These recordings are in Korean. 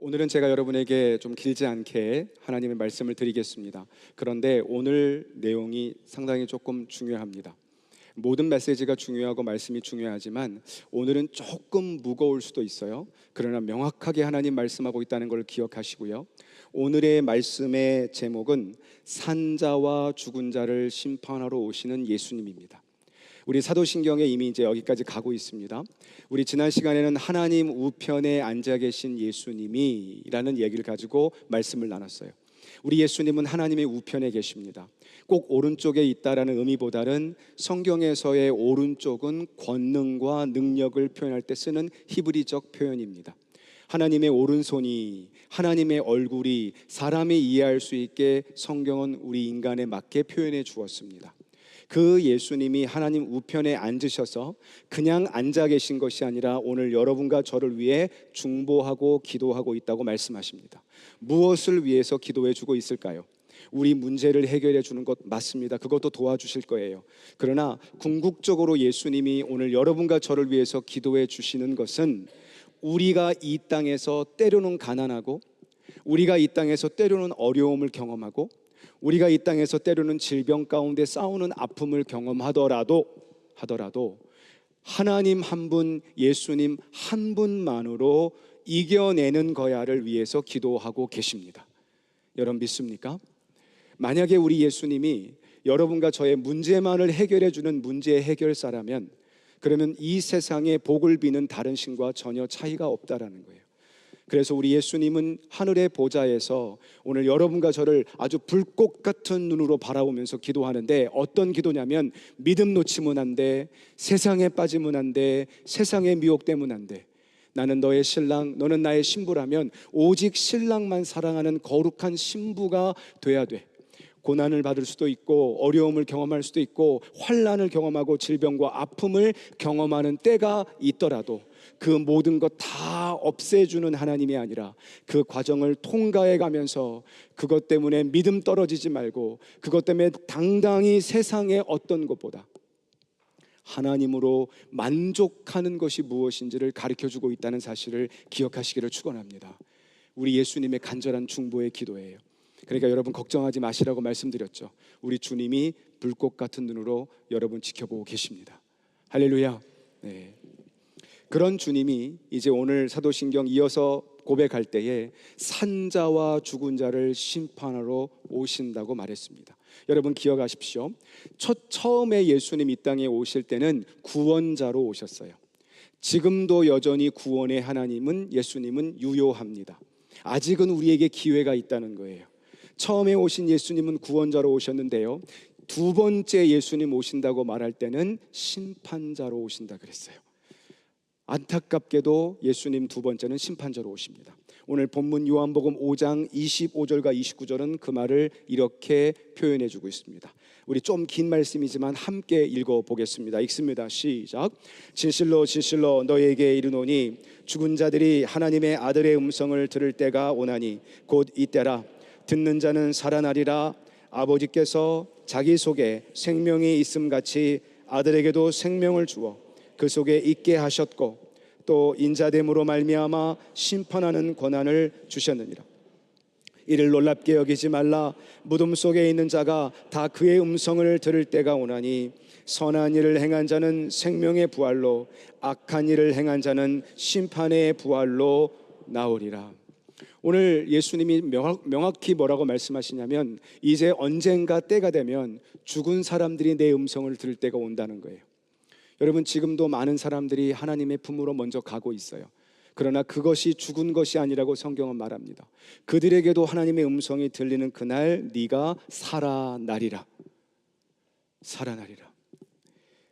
오늘은 제가 여러분에게 좀 길지 않게 하나님의 말씀을 드리겠습니다. 그런데 오늘 내용이 상당히 조금 중요합니다. 모든 메시지가 중요하고 말씀이 중요하지만 오늘은 조금 무거울 수도 있어요. 그러나 명확하게 하나님 말씀하고 있다는 걸 기억하시고요. 오늘의 말씀의 제목은 산자와 죽은 자를 심판하러 오시는 예수님입니다. 우리 사도신경에 이미 이제 여기까지 가고 있습니다. 우리 지난 시간에는 하나님 우편에 앉아 계신 예수님이라는 얘기를 가지고 말씀을 나눴어요. 우리 예수님은 하나님의 우편에 계십니다. 꼭 오른쪽에 있다라는 의미보다는 성경에서의 오른쪽은 권능과 능력을 표현할 때 쓰는 히브리적 표현입니다. 하나님의 오른손이, 하나님의 얼굴이 사람이 이해할 수 있게 성경은 우리 인간에 맞게 표현해 주었습니다. 그 예수님이 하나님 우편에 앉으셔서 그냥 앉아 계신 것이 아니라 오늘 여러분과 저를 위해 중보하고 기도하고 있다고 말씀하십니다. 무엇을 위해서 기도해 주고 있을까요? 우리 문제를 해결해 주는 것 맞습니다. 그것도 도와주실 거예요. 그러나 궁극적으로 예수님이 오늘 여러분과 저를 위해서 기도해 주시는 것은 우리가 이 땅에서 때로는 가난하고, 우리가 이 땅에서 때로는 어려움을 경험하고, 우리가 이 땅에서 때로는 질병 가운데 싸우는 아픔을 경험하더라도 하나님 한 분, 예수님 한 분만으로 이겨내는 거야를 위해서 기도하고 계십니다. 여러분 믿습니까? 만약에 우리 예수님이 여러분과 저의 문제만을 해결해 주는 문제 해결사라면, 그러면 이 세상에 복을 비는 다른 신과 전혀 차이가 없다라는 거예요. 그래서 우리 예수님은 하늘의 보좌에서 오늘 여러분과 저를 아주 불꽃 같은 눈으로 바라보면서 기도하는데, 어떤 기도냐면 믿음 놓치면 안 돼, 세상에 빠지면 안 돼, 세상에 미혹되면 안 돼, 나는 너의 신랑, 너는 나의 신부라면 오직 신랑만 사랑하는 거룩한 신부가 돼야 돼. 고난을 받을 수도 있고 어려움을 경험할 수도 있고 환난을 경험하고 질병과 아픔을 경험하는 때가 있더라도 그 모든 것 다 없애주는 하나님이 아니라 그 과정을 통과해 가면서 그것 때문에 믿음 떨어지지 말고, 그것 때문에 당당히 세상의 어떤 것보다 하나님으로 만족하는 것이 무엇인지를 가르쳐주고 있다는 사실을 기억하시기를 축원합니다. 우리 예수님의 간절한 중보의 기도예요. 그러니까 여러분 걱정하지 마시라고 말씀드렸죠. 우리 주님이 불꽃 같은 눈으로 여러분 지켜보고 계십니다. 할렐루야. 네. 그런 주님이 이제 오늘 사도신경 이어서 고백할 때에 산자와 죽은 자를 심판하러 오신다고 말했습니다. 여러분 기억하십시오. 처음에 예수님 이 땅에 오실 때는 구원자로 오셨어요. 지금도 여전히 구원의 하나님은, 예수님은 유효합니다. 아직은 우리에게 기회가 있다는 거예요. 처음에 오신 예수님은 구원자로 오셨는데요, 두 번째 예수님 오신다고 말할 때는 심판자로 오신다 그랬어요. 안타깝게도 예수님 두 번째는 심판자로 오십니다. 오늘 본문 요한복음 5장 25절과 29절은 그 말을 이렇게 표현해 주고 있습니다. 우리 좀 긴 말씀이지만 함께 읽어보겠습니다. 읽습니다. 시작. 진실로 진실로 너희에게 이르노니 죽은 자들이 하나님의 아들의 음성을 들을 때가 오나니 곧 이때라. 듣는 자는 살아나리라. 아버지께서 자기 속에 생명이 있음같이 아들에게도 생명을 주어 그 속에 있게 하셨고 또 인자됨으로 말미암아 심판하는 권한을 주셨느니라. 이를 놀랍게 여기지 말라. 무덤 속에 있는 자가 다 그의 음성을 들을 때가 오나니 선한 일을 행한 자는 생명의 부활로, 악한 일을 행한 자는 심판의 부활로 나오리라. 오늘 예수님이 명확히 뭐라고 말씀하시냐면, 이제 언젠가 때가 되면 죽은 사람들이 내 음성을 들을 때가 온다는 거예요. 여러분 지금도 많은 사람들이 하나님의 품으로 먼저 가고 있어요. 그러나 그것이 죽은 것이 아니라고 성경은 말합니다. 그들에게도 하나님의 음성이 들리는 그날 네가 살아나리라. 살아나리라.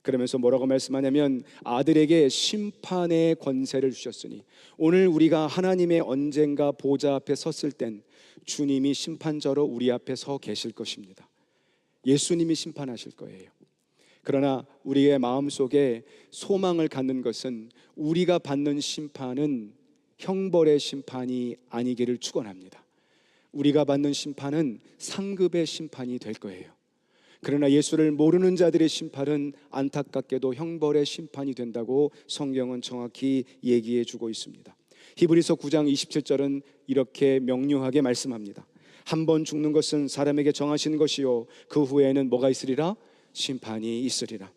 그러면서 뭐라고 말씀하냐면 아들에게 심판의 권세를 주셨으니, 오늘 우리가 하나님의 언젠가 보좌 앞에 섰을 땐 주님이 심판자로 우리 앞에 서 계실 것입니다. 예수님이 심판하실 거예요. 그러나 우리의 마음속에 소망을 갖는 것은 우리가 받는 심판은 형벌의 심판이 아니기를 축원합니다. 우리가 받는 심판은 상급의 심판이 될 거예요. 그러나 예수를 모르는 자들의 심판은 안타깝게도 형벌의 심판이 된다고 성경은 정확히 얘기해 주고 있습니다. 히브리서 9장 27절은 이렇게 명료하게 말씀합니다. 한 번 죽는 것은 사람에게 정하신 것이요 그 후에는 뭐가 있으리라? 심판이 있으리라.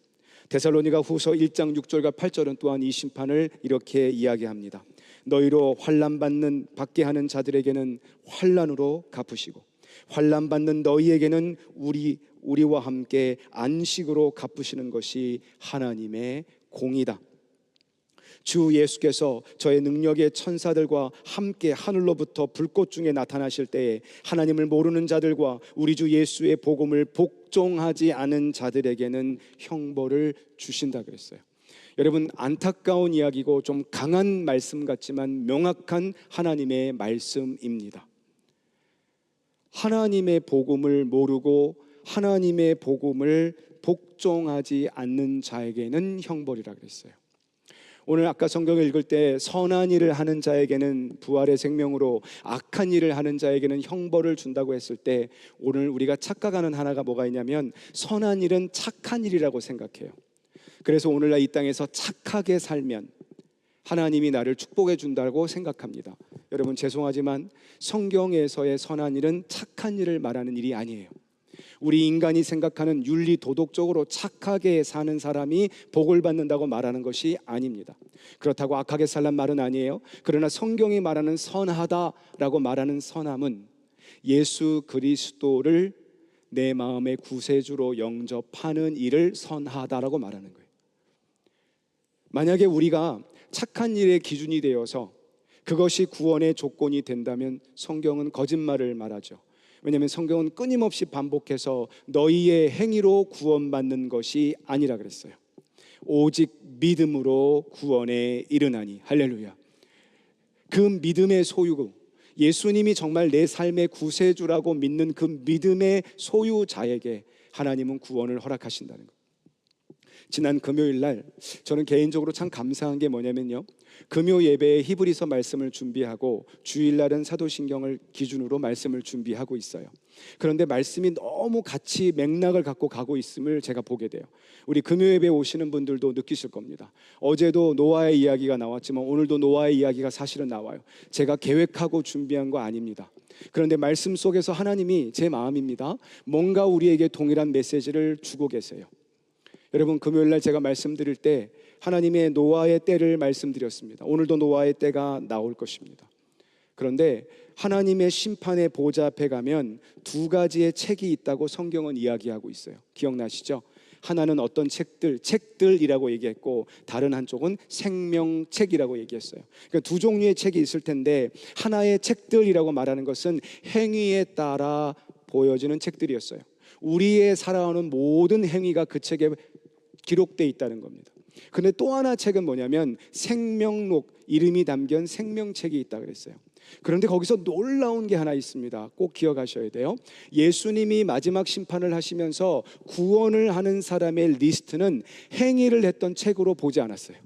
데살로니가 후서 1장 6절과 8절은 또한 이 심판을 이렇게 이야기합니다. 너희로 환난 받게 하는 자들에게는 환난으로 갚으시고 환난 받는 너희에게는 우리와 함께 안식으로 갚으시는 것이 하나님의 공이다. 주 예수께서 저의 능력의 천사들과 함께 하늘로부터 불꽃 중에 나타나실 때에 하나님을 모르는 자들과 우리 주 예수의 복음을 복종하지 않은 자들에게는 형벌을 주신다 그랬어요. 여러분, 안타까운 이야기고 좀 강한 말씀 같지만 명확한 하나님의 말씀입니다. 하나님의 복음을 모르고 하나님의 복음을 복종하지 않는 자에게는 형벌이라 그랬어요. 오늘 아까 성경을 읽을 때 선한 일을 하는 자에게는 부활의 생명으로 악한 일을 하는 자에게는 형벌을 준다고 했을 때 오늘 우리가 착각하는 하나가 뭐가 있냐면 선한 일은 착한 일이라고 생각해요. 그래서 오늘날 이 땅에서 착하게 살면 하나님이 나를 축복해 준다고 생각합니다. 여러분, 죄송하지만 성경에서의 선한 일은 착한 일을 말하는 일이 아니에요. 우리 인간이 생각하는 윤리 도덕적으로 착하게 사는 사람이 복을 받는다고 말하는 것이 아닙니다. 그렇다고 악하게 살란 말은 아니에요. 그러나 성경이 말하는 선하다라고 말하는 선함은 예수 그리스도를 내 마음의 구세주로 영접하는 일을 선하다라고 말하는 거예요. 만약에 우리가 착한 일의 기준이 되어서 그것이 구원의 조건이 된다면 성경은 거짓말을 말하죠. 왜냐하면 성경은 끊임없이 반복해서 너희의 행위로 구원받는 것이 아니라 그랬어요. 오직 믿음으로 구원에 이르나니. 할렐루야. 그 믿음의 소유, 예수님이 정말 내 삶의 구세주라고 믿는 그 믿음의 소유자에게 하나님은 구원을 허락하신다는 것. 지난 금요일 날 저는 개인적으로 참 감사한 게 뭐냐면요, 금요 예배에 히브리서 말씀을 준비하고 주일날은 사도신경을 기준으로 말씀을 준비하고 있어요. 그런데 말씀이 너무 같이 맥락을 갖고 가고 있음을 제가 보게 돼요. 우리 금요 예배에 오시는 분들도 느끼실 겁니다. 어제도 노아의 이야기가 나왔지만 오늘도 노아의 이야기가 사실은 나와요. 제가 계획하고 준비한 거 아닙니다. 그런데 말씀 속에서 하나님이, 제 마음입니다, 뭔가 우리에게 동일한 메시지를 주고 계세요. 여러분, 금요일날 제가 말씀드릴 때 하나님의 노아의 때를 말씀드렸습니다. 오늘도 노아의 때가 나올 것입니다. 그런데 하나님의 심판의 보좌 앞에 가면 두 가지의 책이 있다고 성경은 이야기하고 있어요. 기억나시죠? 하나는 어떤 책들이라고 얘기했고 다른 한쪽은 생명책이라고 얘기했어요. 그러니까 두 종류의 책이 있을 텐데 하나의 책들이라고 말하는 것은 행위에 따라 보여지는 책들이었어요. 우리의 살아오는 모든 행위가 그 책에 기록되어 있다는 겁니다. 근데 또 하나 책은 뭐냐면 생명록, 이름이 담긴 생명책이 있다 그랬어요. 그런데 거기서 놀라운 게 하나 있습니다. 꼭 기억하셔야 돼요. 예수님이 마지막 심판을 하시면서 구원을 하는 사람의 리스트는 행위를 했던 책으로 보지 않았어요.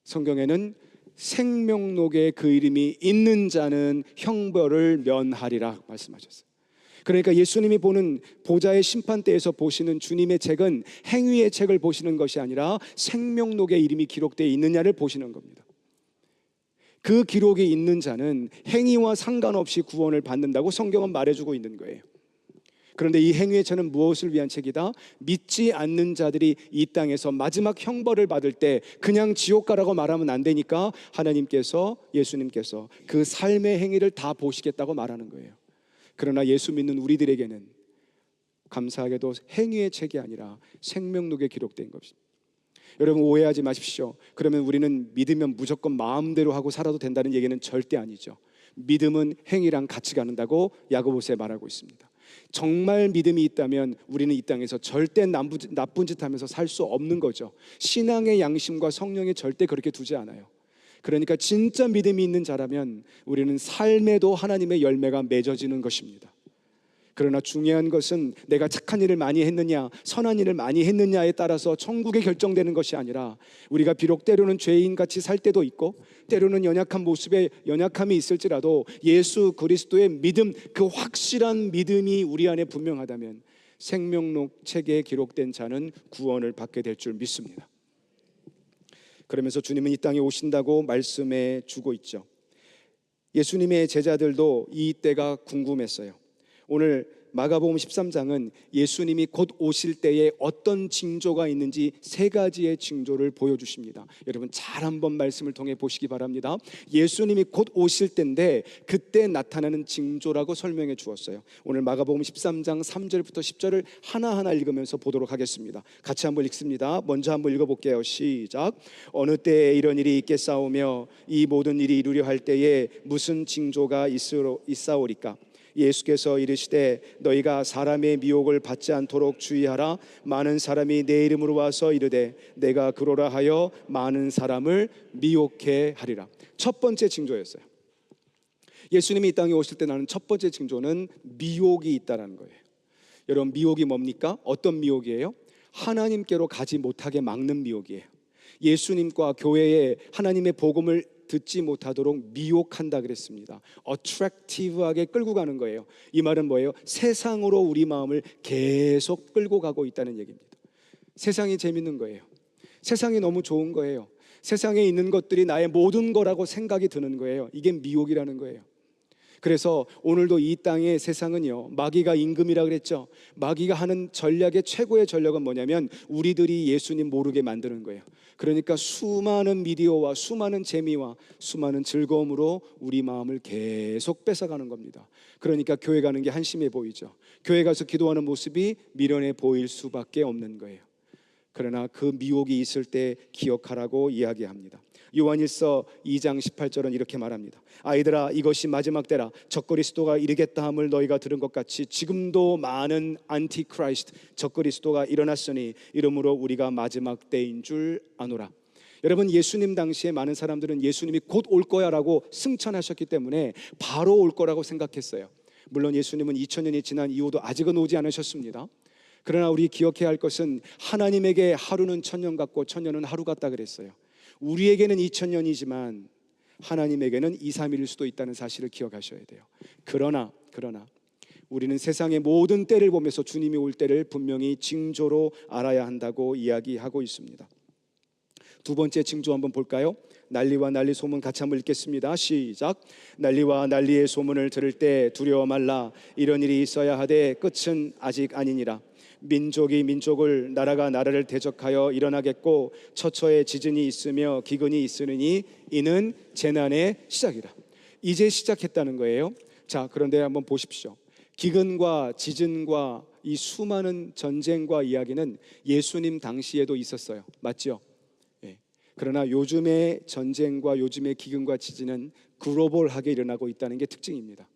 성경에는 생명록에 그 이름이 있는 자는 형벌을 면하리라 말씀하셨어요. 그러니까 예수님이 보는 보좌의 심판대에서 보시는 주님의 책은 행위의 책을 보시는 것이 아니라 생명록에 이름이 기록되어 있느냐를 보시는 겁니다. 그 기록이 있는 자는 행위와 상관없이 구원을 받는다고 성경은 말해주고 있는 거예요. 그런데 이 행위의 책은 무엇을 위한 책이다? 믿지 않는 자들이 이 땅에서 마지막 형벌을 받을 때 그냥 지옥 가라고 말하면 안 되니까 하나님께서, 예수님께서 그 삶의 행위를 다 보시겠다고 말하는 거예요. 그러나 예수 믿는 우리들에게는 감사하게도 행위의 책이 아니라 생명록에 기록된 것입니다. 여러분, 오해하지 마십시오. 그러면 우리는 믿으면 무조건 마음대로 하고 살아도 된다는 얘기는 절대 아니죠. 믿음은 행위랑 같이 가는다고 야고보서에 말하고 있습니다. 정말 믿음이 있다면 우리는 이 땅에서 절대 나쁜 짓 하면서 살 수 없는 거죠. 신앙의 양심과 성령이 절대 그렇게 두지 않아요. 그러니까 진짜 믿음이 있는 자라면 우리는 삶에도 하나님의 열매가 맺어지는 것입니다. 그러나 중요한 것은 내가 착한 일을 많이 했느냐, 선한 일을 많이 했느냐에 따라서 천국에 결정되는 것이 아니라 우리가 비록 때로는 죄인같이 살 때도 있고 때로는 연약한 모습에 연약함이 있을지라도 예수 그리스도의 믿음, 그 확실한 믿음이 우리 안에 분명하다면 생명록 책에 기록된 자는 구원을 받게 될 줄 믿습니다. 그러면서 주님은 이 땅에 오신다고 말씀해 주고 있죠. 예수님의 제자들도 이 때가 궁금했어요. 오늘 마가복음 13장은 예수님이 곧 오실 때에 어떤 징조가 있는지 세 가지의 징조를 보여주십니다. 여러분 잘 한번 말씀을 통해 보시기 바랍니다. 예수님이 곧 오실 때인데 그때 나타나는 징조라고 설명해 주었어요. 오늘 마가복음 13장 3절부터 10절을 하나하나 읽으면서 보도록 하겠습니다. 같이 한번 읽습니다. 먼저 한번 읽어볼게요. 시작. 어느 때에 이런 일이 있겠사오며 이 모든 일이 이루려 할 때에 무슨 징조가 있사오리까? 예수께서 이르시되 너희가 사람의 미혹을 받지 않도록 주의하라. 많은 사람이 내 이름으로 와서 이르되 내가 그러라 하여 많은 사람을 미혹해 하리라. 첫 번째 징조였어요. 예수님이 이 땅에 오실 때 나는 첫 번째 징조는 미혹이 있다라는 거예요. 여러분 미혹이 뭡니까? 어떤 미혹이에요? 하나님께로 가지 못하게 막는 미혹이에요. 예수님과 교회에 하나님의 복음을 듣지 못하도록 미혹한다 그랬습니다. attractive하게 끌고 가는 거예요. 이 말은 뭐예요? 세상으로 우리 마음을 계속 끌고 가고 있다는 얘기입니다. 세상이 재밌는 거예요. 세상이 너무 좋은 거예요. 세상에 있는 것들이 나의 모든 거라고 생각이 드는 거예요. 이게 미혹이라는 거예요. 그래서 오늘도 이 땅의 세상은요, 마귀가 임금이라 그랬죠. 마귀가 하는 전략의 최고의 전략은 뭐냐면 우리들이 예수님 모르게 만드는 거예요. 그러니까 수많은 미디어와 수많은 재미와 수많은 즐거움으로 우리 마음을 계속 뺏어가는 겁니다. 그러니까 교회 가는 게 한심해 보이죠. 교회 가서 기도하는 모습이 미련해 보일 수밖에 없는 거예요. 그러나 그 미혹이 있을 때 기억하라고 이야기합니다. 요한일서 2장 18절은 이렇게 말합니다. 아이들아, 이것이 마지막 때라. 적그리스도가 이르겠다 함을 너희가 들은 것 같이 지금도 많은 안티크라이스트, 적그리스도가 일어났으니 이러므로 우리가 마지막 때인 줄 아노라. 여러분, 예수님 당시에 많은 사람들은 예수님이 곧 올 거야라고 승천하셨기 때문에 바로 올 거라고 생각했어요. 물론 예수님은 2000년이 지난 이후도 아직은 오지 않으셨습니다. 그러나 우리 기억해야 할 것은 하나님에게 하루는 1000년 같고 1000년은 하루 같다 그랬어요. 우리에게는 2000년이지만 하나님에게는 2, 3일일 수도 있다는 사실을 기억하셔야 돼요. 그러나 우리는 세상의 모든 때를 보면서 주님이 올 때를 분명히 징조로 알아야 한다고 이야기하고 있습니다. 두 번째 징조 한번 볼까요? 난리와 난리 소문 같이 한번 읽겠습니다. 시작. 난리와 난리의 소문을 들을 때 두려워 말라. 이런 일이 있어야 하되 끝은 아직 아니니라. 민족이 민족을, 나라가 나라를 대적하여 일어나겠고 처처에 지진이 있으며 기근이 있으니 이는 재난의 시작이라. 이제 시작했다는 거예요. 자, 그런데 한번 보십시오. 기근과 지진과 이 수많은 전쟁과 이야기는 예수님 당시에도 있었어요. 맞죠? 예. 그러나 요즘의 전쟁과 요즘의 기근과 지진은 글로벌하게 일어나고 있다는 게 특징입니다.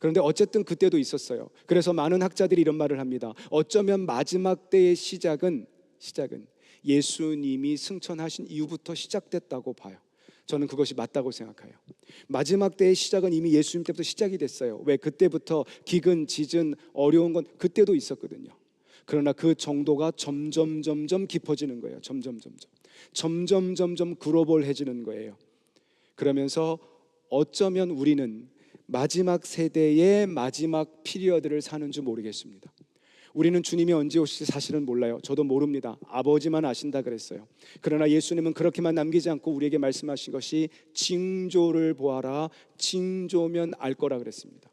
그런데 어쨌든 그때도 있었어요. 그래서 많은 학자들이 이런 말을 합니다. 어쩌면 마지막 때의 시작은 예수님이 승천하신 이후부터 시작됐다고 봐요. 저는 그것이 맞다고 생각해요. 마지막 때의 시작은 이미 예수님 때부터 시작이 됐어요. 왜? 그때부터 기근, 지진, 어려운 건 그때도 있었거든요. 그러나 그 정도가 점점 깊어지는 거예요. 점점 글로벌해지는 거예요. 그러면서 어쩌면 우리는 마지막 세대의 마지막 피리어드를 사는 줄 모르겠습니다. 우리는 주님이 언제 오실지 사실은 몰라요. 저도 모릅니다. 아버지만 아신다 그랬어요. 그러나 예수님은 그렇게만 남기지 않고 우리에게 말씀하신 것이 징조를 보아라. 징조면 알 거라 그랬습니다.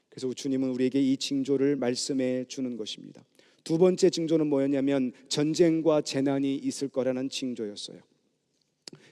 그래서 주님은 우리에게 이 징조를 말씀해 주는 것입니다. 두 번째 징조는 뭐였냐면 전쟁과 재난이 있을 거라는 징조였어요.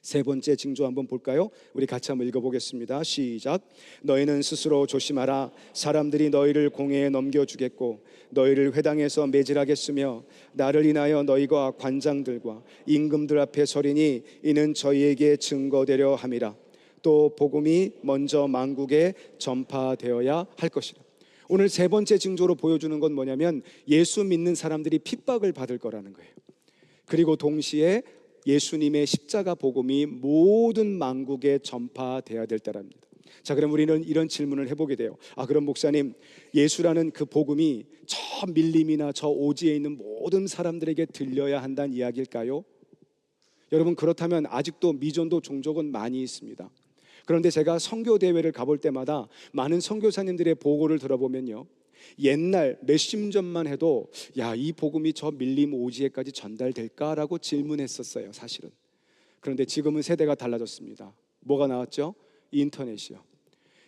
세 번째 징조 한번 볼까요? 우리 같이 한번 읽어보겠습니다. 시작. 너희는 스스로 조심하라. 사람들이 너희를 공회에 넘겨주겠고 너희를 회당에서 매질하겠으며 나를 인하여 너희가 관장들과 임금들 앞에 서리니 이는 저희에게 증거되려 함이라. 또 복음이 먼저 만국에 전파되어야 할 것이라. 오늘 세 번째 징조로 보여주는 건 뭐냐면 예수 믿는 사람들이 핍박을 받을 거라는 거예요. 그리고 동시에 예수님의 십자가 복음이 모든 만국에 전파되어야 될 때랍니다. 자, 그럼 우리는 이런 질문을 해보게 돼요. 그럼 목사님, 예수라는 그 복음이 저 밀림이나 저 오지에 있는 모든 사람들에게 들려야 한다는 이야기일까요? 여러분, 그렇다면 아직도 미전도 종족은 많이 있습니다. 그런데 제가 선교 대회를 가볼 때마다 많은 선교사님들의 보고를 들어보면요, 옛날 몇십 년 전만 해도 이 복음이 저 밀림 오지에까지 전달될까라고 질문했었어요. 사실은. 그런데 지금은 세대가 달라졌습니다. 뭐가 나왔죠? 인터넷이요.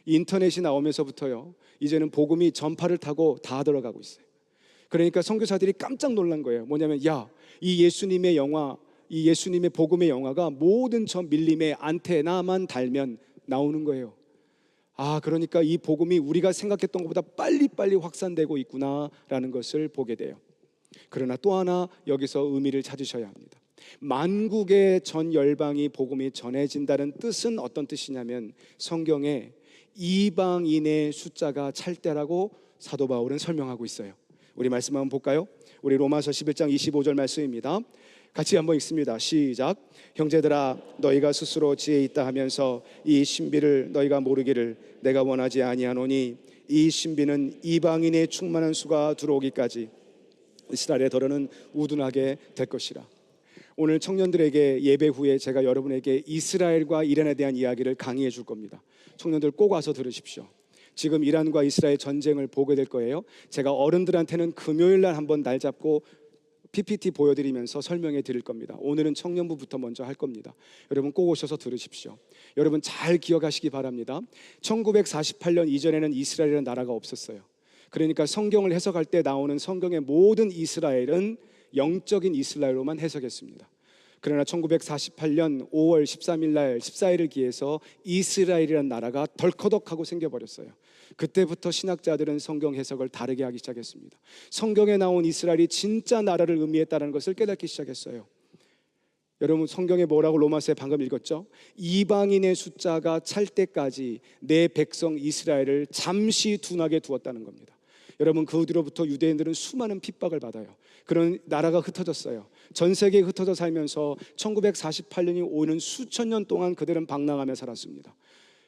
인터넷이 나오면서부터요, 이제는 복음이 전파를 타고 다 들어가고 있어요. 그러니까 선교사들이 깜짝 놀란 거예요. 뭐냐면, 야, 이 예수님의 영화, 이 예수님의 복음의 영화가 모든 저 밀림의 안테나만 달면 나오는 거예요. 아, 그러니까 이 복음이 우리가 생각했던 것보다 빨리빨리 확산되고 있구나라는 것을 보게 돼요. 그러나 또 하나 여기서 의미를 찾으셔야 합니다. 만국의 전 열방이 복음이 전해진다는 뜻은 어떤 뜻이냐면, 성경에 이방인의 숫자가 찰 때라고 사도 바울은 설명하고 있어요. 우리 말씀 한번 볼까요? 우리 로마서 11장 25절 말씀입니다. 같이 한번 읽습니다. 시작. 형제들아, 너희가 스스로 지혜 있다 하면서 이 신비를 너희가 모르기를 내가 원하지 아니하노니, 이 신비는 이방인의 충만한 수가 들어오기까지 이스라엘의 더러는 우둔하게 될 것이라. 오늘 청년들에게 예배 후에 제가 여러분에게 이스라엘과 이란에 대한 이야기를 강의해 줄 겁니다. 청년들 꼭 와서 들으십시오. 지금 이란과 이스라엘 전쟁을 보게 될 거예요. 제가 어른들한테는 금요일 날 한번 날 잡고 PPT 보여드리면서 설명해 드릴 겁니다. 오늘은 청년부부터 먼저 할 겁니다. 여러분 꼭 오셔서 들으십시오. 여러분 잘 기억하시기 바랍니다. 1948년 이전에는 이스라엘이라는 나라가 없었어요. 그러니까 성경을 해석할 때 나오는 성경의 모든 이스라엘은 영적인 이스라엘로만 해석했습니다. 그러나 1948년 5월 13일 날 14일을 기해서 이스라엘이라는 나라가 덜커덕하고 생겨버렸어요. 그때부터 신학자들은 성경 해석을 다르게 하기 시작했습니다. 성경에 나온 이스라엘이 진짜 나라를 의미했다는 것을 깨닫기 시작했어요. 여러분 성경에 뭐라고 로마서에 방금 읽었죠? 이방인의 숫자가 찰 때까지 내 백성 이스라엘을 잠시 둔하게 두었다는 겁니다. 여러분 그 뒤로부터 유대인들은 수많은 핍박을 받아요. 그런 나라가 흩어졌어요. 전 세계에 흩어져 살면서 1948년이 오는 수천 년 동안 그들은 방랑하며 살았습니다.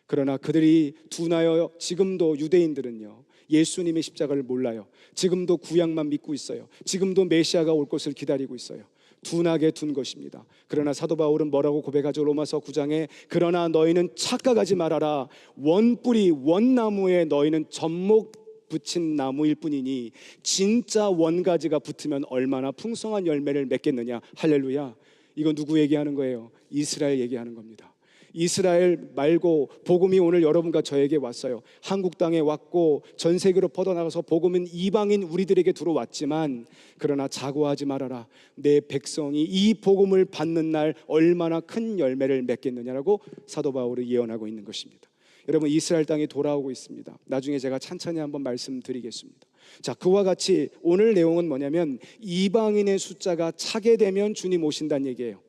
그러나 그들이 둔하여 지금도 유대인들은요, 예수님의 십자가를 몰라요. 지금도 구약만 믿고 있어요. 지금도 메시아가 올 것을 기다리고 있어요. 둔하게 둔 것입니다. 그러나 사도 바울은 뭐라고 고백하죠? 로마서 9장에 그러나 너희는 착각하지 말아라. 원뿌리 원나무에 너희는 접목 붙인 나무일 뿐이니 진짜 원가지가 붙으면 얼마나 풍성한 열매를 맺겠느냐. 할렐루야. 이거 누구 얘기하는 거예요? 이스라엘 얘기하는 겁니다. 이스라엘 말고 복음이 오늘 여러분과 저에게 왔어요. 한국 땅에 왔고 전 세계로 뻗어나가서 복음은 이방인 우리들에게 들어왔지만, 그러나 자고하지 말아라. 내 백성이 이 복음을 받는 날 얼마나 큰 열매를 맺겠느냐라고 사도 바울이 예언하고 있는 것입니다. 여러분 이스라엘 땅이 돌아오고 있습니다. 나중에 제가 찬찬히 한번 말씀드리겠습니다. 자, 그와 같이 오늘 내용은 뭐냐면 이방인의 숫자가 차게 되면 주님 오신다는 얘기예요.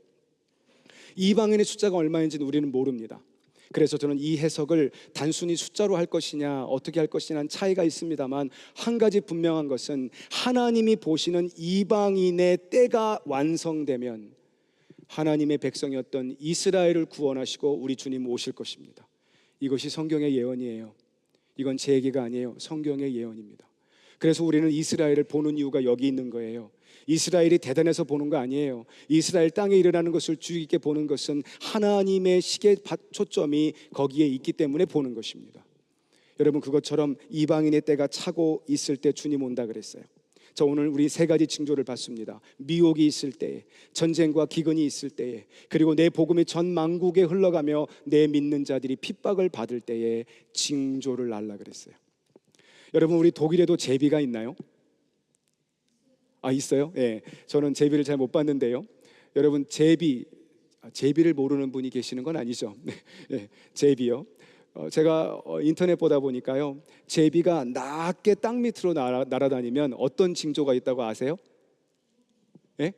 이방인의 숫자가 얼마인지는 우리는 모릅니다. 그래서 저는 이 해석을 단순히 숫자로 할 것이냐 어떻게 할 것이냐는 차이가 있습니다만, 한 가지 분명한 것은 하나님이 보시는 이방인의 때가 완성되면 하나님의 백성이었던 이스라엘을 구원하시고 우리 주님 오실 것입니다. 이것이 성경의 예언이에요. 이건 제 얘기가 아니에요. 성경의 예언입니다. 그래서 우리는 이스라엘을 보는 이유가 여기 있는 거예요. 이스라엘이 대단해서 보는 거 아니에요. 이스라엘 땅에 일어나는 것을 주의 깊게 보는 것은 하나님의 시계 초점이 거기에 있기 때문에 보는 것입니다. 여러분 그것처럼 이방인의 때가 차고 있을 때 주님 온다 그랬어요. 자, 오늘 우리 세 가지 징조를 봤습니다. 미혹이 있을 때에, 전쟁과 기근이 있을 때에, 그리고 내 복음이 전 만국에 흘러가며 내 믿는 자들이 핍박을 받을 때에 징조를 알라 그랬어요. 여러분 우리 독일에도 제비가 있나요? 아, 있어요? 예, 저는 제비를 잘 못 봤는데요. 여러분 제비를 모르는 분이 계시는 건 아니죠? 예, 제비요. 제가 인터넷 보다 보니까요, 제비가 낮게 땅 밑으로 날아다니면 어떤 징조가 있다고 아세요? 예?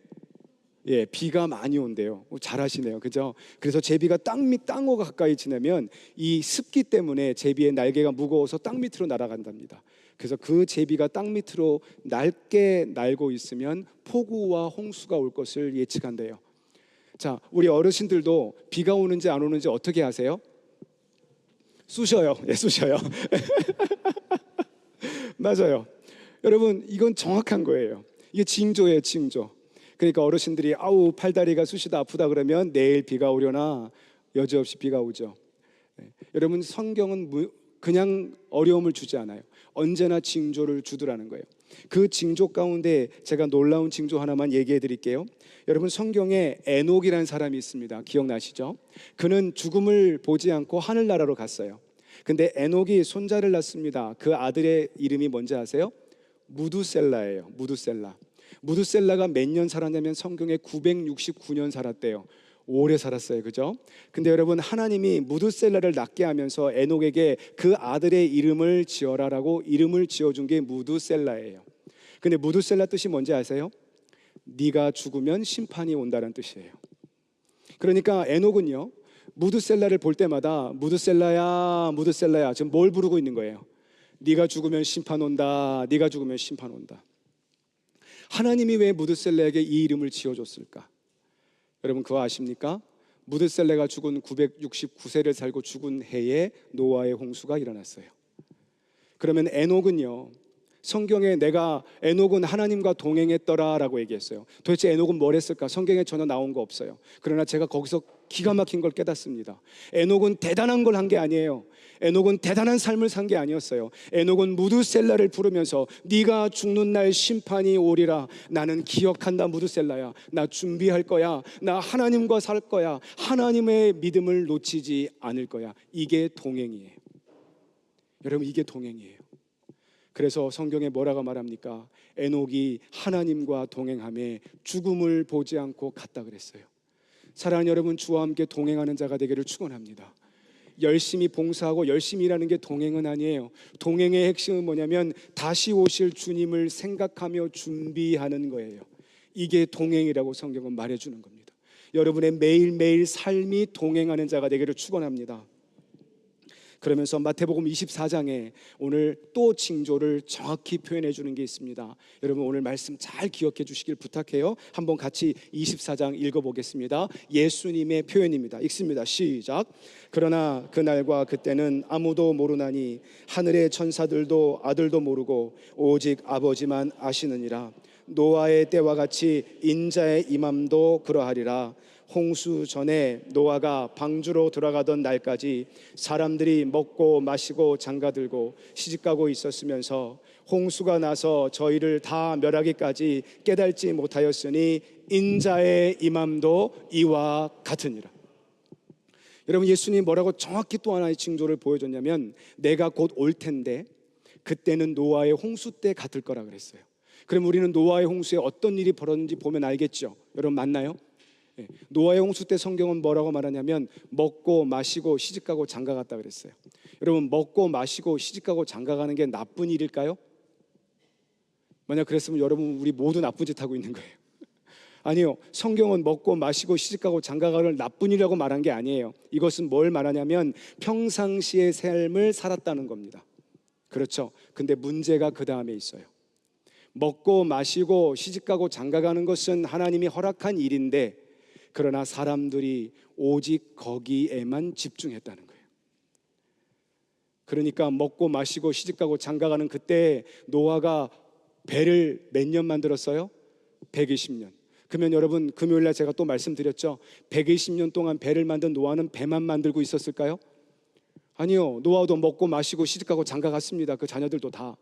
예, 비가 많이 온대요. 잘하시네요, 그죠? 그래서 제비가 땅과 가까이 지나면 이 습기 때문에 제비의 날개가 무거워서 땅 밑으로 날아간답니다. 그래서 그 제비가 땅 밑으로 낮게 날고 있으면 폭우와 홍수가 올 것을 예측한대요. 자, 우리 어르신들도 비가 오는지 안 오는지 어떻게 아세요? 쑤셔요. 예, 쑤셔요. 맞아요. 여러분 이건 정확한 거예요. 이게 징조예요, 징조. 그러니까 어르신들이 아우 팔다리가 쑤시다 아프다 그러면 내일 비가 오려나 여지없이 비가 오죠. 네. 여러분 성경은 그냥 어려움을 주지 않아요. 언제나 징조를 주더라는 거예요. 그 징조 가운데 제가 놀라운 징조 하나만 얘기해 드릴게요. 여러분, 성경에 에녹이라는 사람이 있습니다. 기억나시죠? 그는 죽음을 보지 않고 하늘나라로 갔어요. 근데 에녹이 손자를 낳습니다. 그 아들의 이름이 뭔지 아세요? 무두셀라예요. 무두셀라. 무두셀라가 몇 년 살았냐면 성경에 969년 살았대요. 오래 살았어요. 그죠? 근데 여러분, 하나님이 무두셀라를 낳게 하면서 에녹에게 그 아들의 이름을 지어라라고 이름을 지어준 게 무두셀라예요. 근데 무두셀라 뜻이 뭔지 아세요? 네가 죽으면 심판이 온다는 뜻이에요. 그러니까 에녹은요, 무두셀라를 볼 때마다 무두셀라야 무두셀라야 지금 뭘 부르고 있는 거예요? 네가 죽으면 심판 온다. 네가 죽으면 심판 온다. 하나님이 왜 무두셀라에게 이 이름을 지어줬을까? 여러분, 그거 아십니까? 무드셀레가 죽은 969세를 살고 죽은 해에 노아의 홍수가 일어났어요. 그러면 에녹은요, 성경에 내가 에녹은 하나님과 동행했더라라고 얘기했어요. 도대체 에녹은 뭘 했을까? 성경에 전혀 나온 거 없어요. 그러나 제가 거기서 기가 막힌 걸 깨닫습니다. 에녹은 대단한 걸 한 게 아니에요. 에녹은 대단한 삶을 산 게 아니었어요. 에녹은 무두셀라를 부르면서 네가 죽는 날 심판이 오리라. 나는 기억한다. 무두셀라야, 나 준비할 거야. 나 하나님과 살 거야. 하나님의 믿음을 놓치지 않을 거야. 이게 동행이에요. 여러분, 이게 동행이에요. 그래서 성경에 뭐라고 말합니까? 에녹이 하나님과 동행함에 죽음을 보지 않고 갔다 그랬어요. 사랑하는 여러분, 주와 함께 동행하는 자가 되기를 축원합니다. 열심히 봉사하고 열심히 일하는 게 동행은 아니에요. 동행의 핵심은 뭐냐면 다시 오실 주님을 생각하며 준비하는 거예요. 이게 동행이라고 성경은 말해주는 겁니다. 여러분의 매일매일 삶이 동행하는 자가 되기를 축원합니다. 그러면서 마태복음 24장에 오늘 또 징조를 정확히 표현해 주는 게 있습니다. 여러분, 오늘 말씀 잘 기억해 주시길 부탁해요. 한번 같이 24장 읽어보겠습니다. 예수님의 표현입니다. 읽습니다. 시작. 그러나 그날과 그때는 아무도 모르나니 하늘의 천사들도 아들도 모르고 오직 아버지만 아시느니라. 노아의 때와 같이 인자의 임함도 그러하리라. 홍수 전에 노아가 방주로 들어가던 날까지 사람들이 먹고 마시고 장가들고 시집가고 있었으면서 홍수가 나서 저희를 다 멸하기까지 깨달지 못하였으니 인자의 임함도 이와 같으니라. 여러분, 예수님 뭐라고 정확히 또 하나의 징조를 보여줬냐면 내가 곧 올 텐데 그때는 노아의 홍수 때 같을 거라 그랬어요. 그럼 우리는 노아의 홍수에 어떤 일이 벌어졌는지 보면 알겠죠? 여러분, 맞나요? 노아의 홍수 때 성경은 뭐라고 말하냐면 먹고 마시고 시집가고 장가갔다 그랬어요. 여러분, 먹고 마시고 시집가고 장가가는 게 나쁜 일일까요? 만약 그랬으면 여러분, 우리 모두 나쁜 짓 하고 있는 거예요. 아니요, 성경은 먹고 마시고 시집가고 장가가를 나쁜 일이라고 말한 게 아니에요. 이것은 뭘 말하냐면 평상시의 삶을 살았다는 겁니다. 그렇죠? 근데 문제가 그 다음에 있어요. 먹고 마시고 시집가고 장가가는 것은 하나님이 허락한 일인데 그러나 사람들이 오직 거기에만 집중했다는 거예요. 그러니까 먹고 마시고 시집가고 장가가는 그때 노아가 배를 몇 년 만들었어요? 120년. 그러면 여러분, 금요일날 제가 또 말씀드렸죠. 120년 동안 배를 만든 노아는 배만 만들고 있었을까요? 아니요, 노아도 먹고 마시고 시집가고 장가갔습니다. 그 자녀들도 다.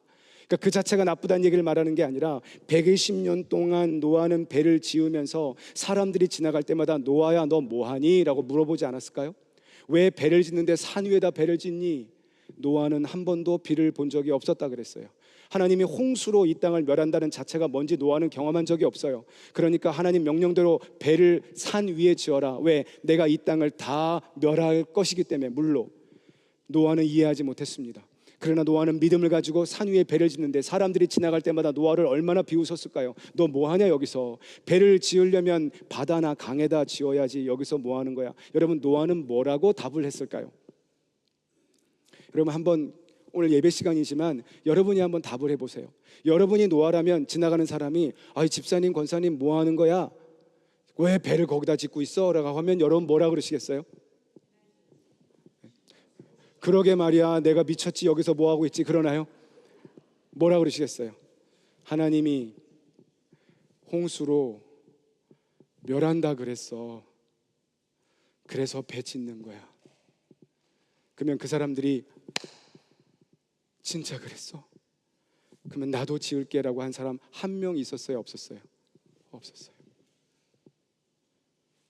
그러니까 그 자체가 나쁘다는 얘기를 말하는 게 아니라 120년 동안 노아는 배를 지으면서 사람들이 지나갈 때마다 노아야 너 뭐하니? 라고 물어보지 않았을까요? 왜 배를 짓는데 산 위에다 배를 짓니? 노아는 한 번도 비를 본 적이 없었다 그랬어요. 하나님이 홍수로 이 땅을 멸한다는 자체가 뭔지 노아는 경험한 적이 없어요. 그러니까 하나님 명령대로 배를 산 위에 지어라. 왜? 내가 이 땅을 다 멸할 것이기 때문에. 물로 노아는 이해하지 못했습니다. 그러나 노아는 믿음을 가지고 산 위에 배를 짓는데 사람들이 지나갈 때마다 노아를 얼마나 비웃었을까요? 너 뭐하냐 여기서. 배를 지으려면 바다나 강에다 지어야지 여기서 뭐하는 거야. 여러분, 노아는 뭐라고 답을 했을까요? 여러분, 한번 오늘 예배 시간이지만 여러분이 한번 답을 해보세요. 여러분이 노아라면 지나가는 사람이 아이 집사님 권사님 뭐하는 거야? 왜 배를 거기다 짓고 있어? 라고 하면 여러분 뭐라 그러시겠어요? 그러게 말이야 내가 미쳤지 여기서 뭐하고 있지 그러나요? 뭐라 그러시겠어요? 하나님이 홍수로 멸한다 그랬어. 그래서 배 짓는 거야. 그러면 그 사람들이 진짜 그랬어? 그러면 나도 지을게라고 한 사람 한 명 있었어요? 없었어요? 없었어요.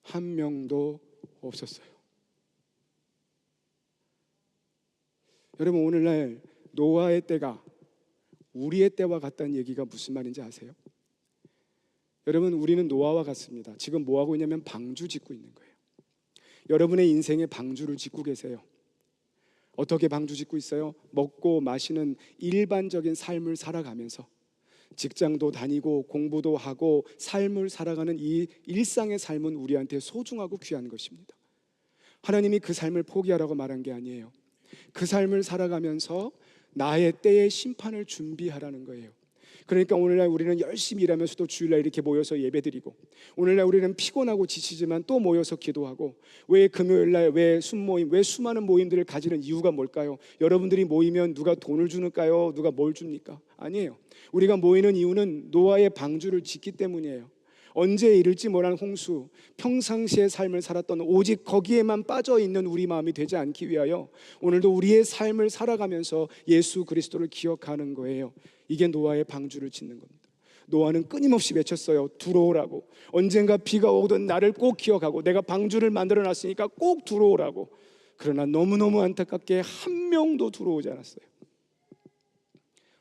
한 명도 없었어요. 여러분, 오늘날 노아의 때가 우리의 때와 같다는 얘기가 무슨 말인지 아세요? 여러분, 우리는 노아와 같습니다. 지금 뭐 하고 있냐면 방주 짓고 있는 거예요. 여러분의 인생에 방주를 짓고 계세요. 어떻게 방주 짓고 있어요? 먹고 마시는 일반적인 삶을 살아가면서 직장도 다니고 공부도 하고 삶을 살아가는 이 일상의 삶은 우리한테 소중하고 귀한 것입니다. 하나님이 그 삶을 포기하라고 말한 게 아니에요. 그 삶을 살아가면서 나의 때의 심판을 준비하라는 거예요. 그러니까 오늘날 우리는 열심히 일하면서도 주일날 이렇게 모여서 예배드리고, 오늘날 우리는 피곤하고 지치지만 또 모여서 기도하고, 왜 금요일날 왜 순모임, 왜 수많은 모임들을 가지는 이유가 뭘까요? 여러분들이 모이면 누가 돈을 주는가요? 누가 뭘 줍니까? 아니에요. 우리가 모이는 이유는 노아의 방주를 짓기 때문이에요. 언제 이를지 모르는 홍수, 평상시의 삶을 살았던 오직 거기에만 빠져있는 우리 마음이 되지 않기 위하여 오늘도 우리의 삶을 살아가면서 예수 그리스도를 기억하는 거예요. 이게 노아의 방주를 짓는 겁니다. 노아는 끊임없이 외쳤어요. 들어오라고. 언젠가 비가 오든 나를 꼭 기억하고, 내가 방주를 만들어 놨으니까 꼭 들어오라고. 그러나 너무너무 안타깝게 한 명도 들어오지 않았어요.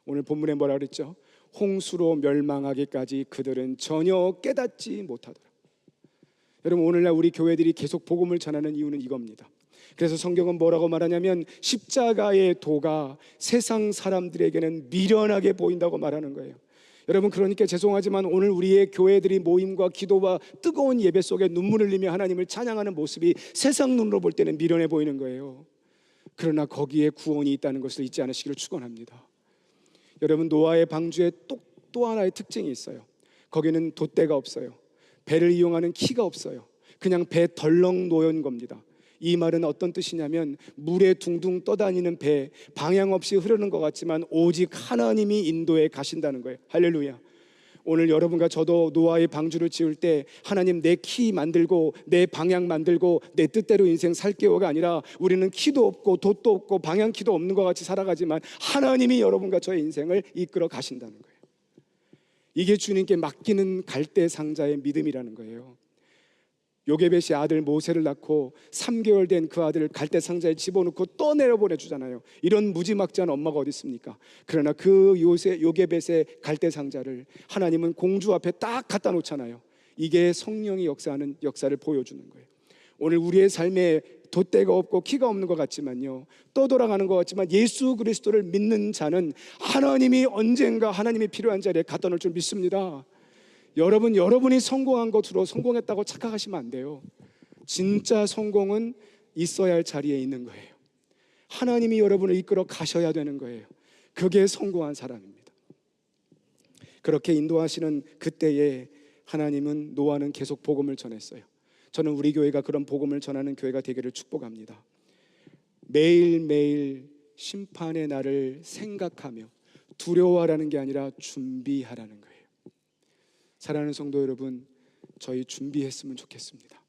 오늘 본문에 뭐라 그랬죠? 홍수로 멸망하기까지 그들은 전혀 깨닫지 못하더라. 여러분, 오늘날 우리 교회들이 계속 복음을 전하는 이유는 이겁니다. 그래서 성경은 뭐라고 말하냐면 십자가의 도가 세상 사람들에게는 미련하게 보인다고 말하는 거예요. 여러분, 그러니까 죄송하지만 오늘 우리의 교회들이 모임과 기도와 뜨거운 예배 속에 눈물을 흘리며 하나님을 찬양하는 모습이 세상 눈으로 볼 때는 미련해 보이는 거예요. 그러나 거기에 구원이 있다는 것을 잊지 않으시기를 축원합니다. 여러분, 노아의 방주에 또 하나의 특징이 있어요. 거기는 돛대가 없어요. 배를 이용하는 키가 없어요. 그냥 배 덜렁 놓은 겁니다. 이 말은 어떤 뜻이냐면 물에 둥둥 떠다니는 배, 방향 없이 흐르는 것 같지만 오직 하나님이 인도해 가신다는 거예요. 할렐루야. 오늘 여러분과 저도 노아의 방주를 지을 때 하나님 내 키 만들고 내 방향 만들고 내 뜻대로 인생 살게요가 아니라 우리는 키도 없고 돛도 없고 방향키도 없는 것 같이 살아가지만 하나님이 여러분과 저의 인생을 이끌어 가신다는 거예요. 이게 주님께 맡기는 갈대상자의 믿음이라는 거예요. 요게벳이 아들 모세를 낳고 3개월 된 그 아들을 갈대상자에 집어넣고 또 내려보내주잖아요. 이런 무지막지한 엄마가 어디 있습니까? 그러나 그 요게벳의 갈대상자를 하나님은 공주 앞에 딱 갖다 놓잖아요. 이게 성령이 역사하는 역사를 보여주는 거예요. 오늘 우리의 삶에 돛대가 없고 키가 없는 것 같지만요, 떠돌아가는 것 같지만 예수 그리스도를 믿는 자는 하나님이 언젠가 하나님이 필요한 자리에 갖다 놓을 줄 믿습니다. 여러분이 성공한 것으로 성공했다고 착각하시면 안 돼요. 진짜 성공은 있어야 할 자리에 있는 거예요. 하나님이 여러분을 이끌어 가셔야 되는 거예요. 그게 성공한 사람입니다. 그렇게 인도하시는 그때에 하나님은 노아는 계속 복음을 전했어요. 저는 우리 교회가 그런 복음을 전하는 교회가 되기를 축복합니다. 매일매일 심판의 날을 생각하며 두려워하라는 게 아니라 준비하라는 거예요. 사랑하는 성도 여러분, 저희 준비했으면 좋겠습니다.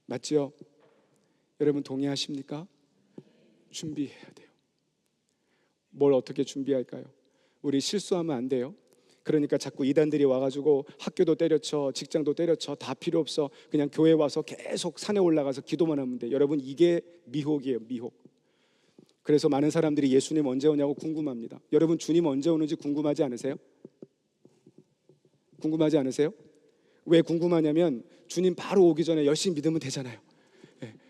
맞지요? 여러분 동의하십니까? 준비해야 돼요. 뭘 어떻게 준비할까요? 우리 실수하면 안 돼요. 그러니까 자꾸 이단들이 와가지고 학교도 때려쳐, 직장도 때려쳐, 다 필요 없어, 그냥 교회 와서 계속 산에 올라가서 기도만 하면 돼. 여러분, 이게 미혹이에요. 미혹. 그래서 많은 사람들이 예수님 언제 오냐고 궁금합니다. 여러분, 주님 언제 오는지 궁금하지 않으세요? 궁금하지 않으세요? 왜 궁금하냐면 주님 바로 오기 전에 열심히 믿으면 되잖아요.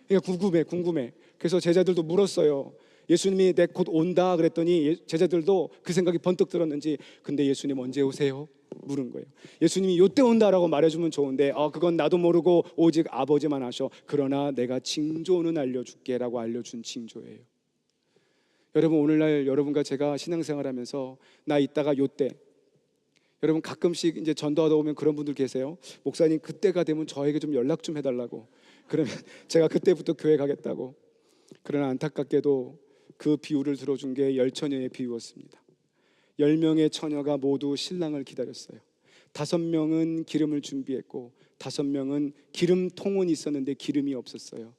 그러니까 궁금해. 그래서 제자들도 물었어요. 예수님이 내 곧 온다 그랬더니 제자들도 그 생각이 번뜩 들었는지, 근데 예수님 언제 오세요? 물은 거예요. 예수님이 요때 온다라고 말해주면 좋은데 그건 나도 모르고 오직 아버지만 아셔. 그러나 내가 징조는 알려줄게 라고 알려준 징조예요. 여러분, 오늘날 여러분과 제가 신앙생활하면서 나 이따가 요때, 여러분 가끔씩 이제 전도하다 보면 그런 분들 계세요. 목사님 그때가 되면 저에게 좀 연락 좀 해달라고. 그러면 제가 그때부터 교회 가겠다고. 그러나 안타깝게도 그 비유를 들어준 게 열처녀의 비유였습니다. 10명의 처녀가 모두 신랑을 기다렸어요. 5명은 기름을 준비했고 5명은 기름통은 있었는데 기름이 없었어요.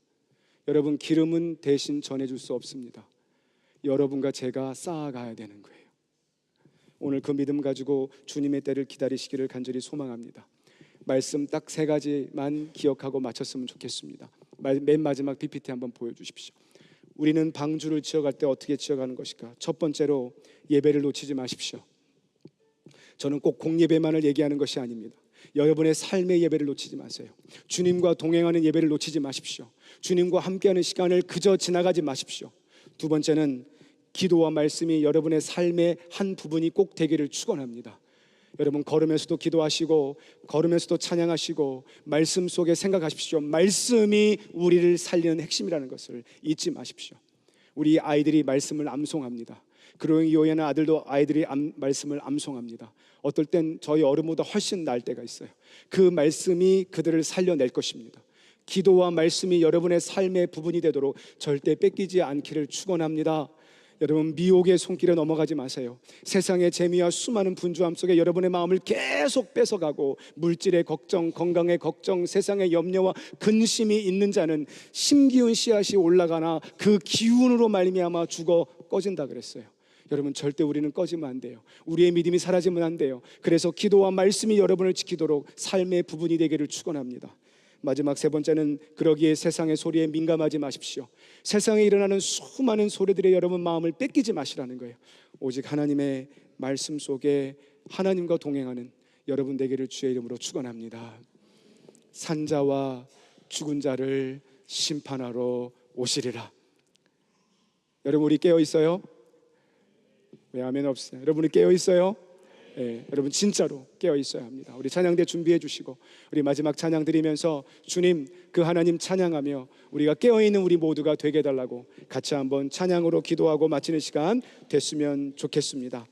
여러분, 기름은 대신 전해줄 수 없습니다. 여러분과 제가 쌓아가야 되는 거예요. 오늘 그 믿음 가지고 주님의 때를 기다리시기를 간절히 소망합니다. 말씀 딱 3가지만 기억하고 마쳤으면 좋겠습니다. 맨 마지막 PPT 한번 보여주십시오. 우리는 방주를 지어갈 때 어떻게 지어가는 것일까? 첫 번째로 예배를 놓치지 마십시오. 저는 꼭 공예배만을 얘기하는 것이 아닙니다. 여러분의 삶의 예배를 놓치지 마세요. 주님과 동행하는 예배를 놓치지 마십시오. 주님과 함께하는 시간을 그저 지나가지 마십시오. 두 번째는 기도와 말씀이 여러분의 삶의 한 부분이 꼭 되기를 축원합니다. 여러분 걸으면서도 기도하시고 걸으면서도 찬양하시고 말씀 속에 생각하십시오. 말씀이 우리를 살리는 핵심이라는 것을 잊지 마십시오. 우리 아이들이 말씀을 암송합니다. 그러기 요하는 아들도 아이들이 말씀을 암송합니다. 어떨 땐 저희 어른보다 훨씬 나을 때가 있어요. 그 말씀이 그들을 살려낼 것입니다. 기도와 말씀이 여러분의 삶의 부분이 되도록 절대 뺏기지 않기를 축원합니다. 여러분 미혹의 손길에 넘어가지 마세요. 세상의 재미와 수많은 분주함 속에 여러분의 마음을 계속 뺏어가고 물질의 걱정, 건강의 걱정, 세상의 염려와 근심이 있는 자는 심기운 씨앗이 올라가나 그 기운으로 말미암아 죽어 꺼진다 그랬어요. 여러분 절대 우리는 꺼지면 안 돼요. 우리의 믿음이 사라지면 안 돼요. 그래서 기도와 말씀이 여러분을 지키도록 삶의 부분이 되기를 축원합니다. 마지막 세 번째는 그러기에 세상의 소리에 민감하지 마십시오. 세상에 일어나는 수많은 소리들에 여러분 마음을 뺏기지 마시라는 거예요. 오직 하나님의 말씀 속에 하나님과 동행하는 여러분 되기를 주의 이름으로 축원합니다. 산자와 죽은 자를 심판하러 오시리라. 여러분 우리 깨어 있어요? 왜 아멘 없어요? 여러분이 깨어 있어요? 네, 여러분 진짜로 깨어 있어야 합니다. 우리 찬양대 준비해 주시고 우리 마지막 찬양 드리면서 주님 그 하나님 찬양하며 우리가 깨어 있는 우리 모두가 되게 해달라고 같이 한번 찬양으로 기도하고 마치는 시간 됐으면 좋겠습니다.